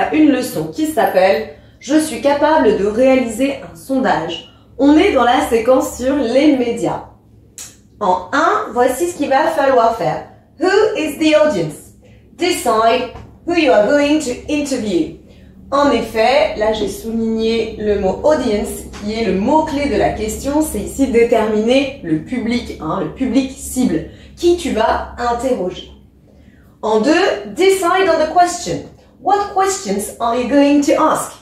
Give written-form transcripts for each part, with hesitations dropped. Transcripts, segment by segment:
a une leçon qui s'appelle « Je suis capable de réaliser un sondage ». On est dans la séquence sur les médias. En 1, voici ce qu'il va falloir faire. Who is the audience? Decide who you are going to interview. En effet, là j'ai souligné le mot audience qui est le mot-clé de la question. C'est ici déterminer le public cible, qui tu vas interroger. En 2, decide on the question. What questions are you going to ask?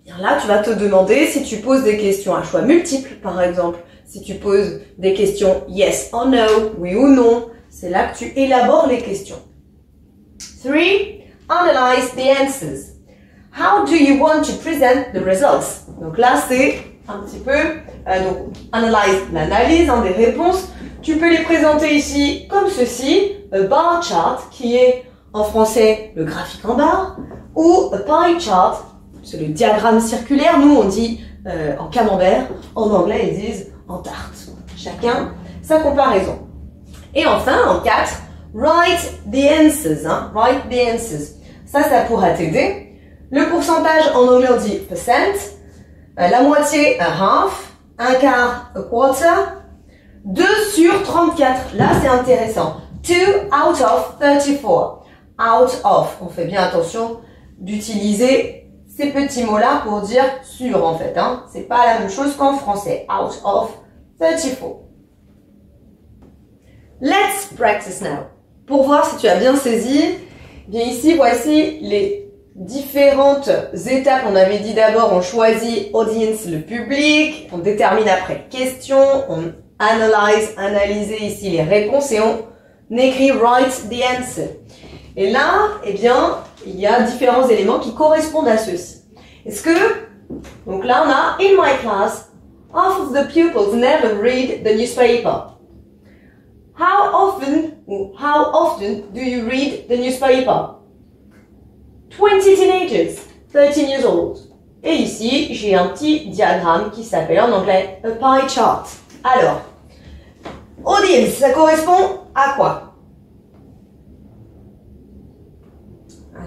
Bien là, tu vas te demander si tu poses des questions à choix multiples, par exemple. Si tu poses des questions yes or no, oui ou non, c'est là que tu élabores les questions. 3, analyze the answers. How do you want to present the results? Donc là, c'est un petit peu, donc analyse, l'analyse des réponses. Tu peux les présenter ici comme ceci, a bar chart, qui est en français le graphique en barre, ou a pie chart, c'est le diagramme circulaire. Nous, on dit en camembert, en anglais, ils disent en tarte. Chacun sa comparaison. Et enfin, en 4, write the answers. Write the answers. Ça pourra t'aider. Le pourcentage, en anglais, on dit percent. La moitié, a half. Un quart, a quarter. 2 sur 34. Là, c'est intéressant. 2 out of 34. Out of. On fait bien attention d'utiliser ces petits mots-là pour dire sur, en fait. C'est pas la même chose qu'en français. Out of 34. Let's practice now. Pour voir si tu as bien saisi, bien ici, voici les différentes étapes. On avait dit d'abord, on choisit audience, le public, on détermine après question, on analyser ici les réponses et on écrit write the answer. Et là, eh bien, il y a différents éléments qui correspondent à ceci. Est-ce que, donc là on a, in my class, half of the pupils never read the newspaper. How often do you read the newspaper? 20 teenagers, 13 years old. Et ici, j'ai un petit diagramme qui s'appelle en anglais a pie chart. Alors, audience, ça correspond à quoi?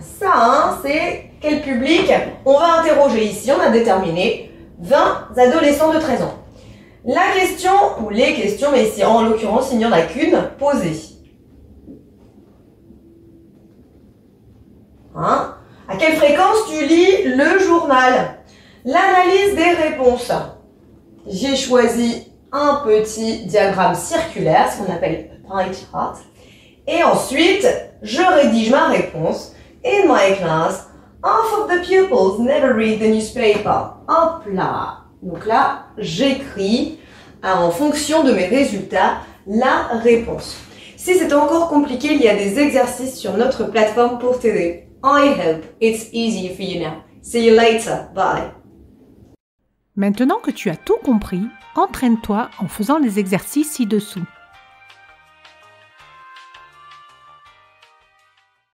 Ça, c'est quel public on va interroger ici. On a déterminé 20 adolescents de 13 ans. La question, ou les questions, mais ici en l'occurrence, il n'y en a qu'une, posée. À quelle fréquence tu lis le journal? L'analyse des réponses. J'ai choisi un petit diagramme circulaire, ce qu'on appelle pie chart. Et ensuite, je rédige ma réponse. In my class, half of the pupils never read the newspaper. Hop là. Donc là, j'écris en fonction de mes résultats la réponse. Si c'est encore compliqué, il y a des exercices sur notre plateforme pour t'aider. I hope it's easy for you now. See you later. Bye. Maintenant que tu as tout compris, entraîne-toi en faisant les exercices ci-dessous.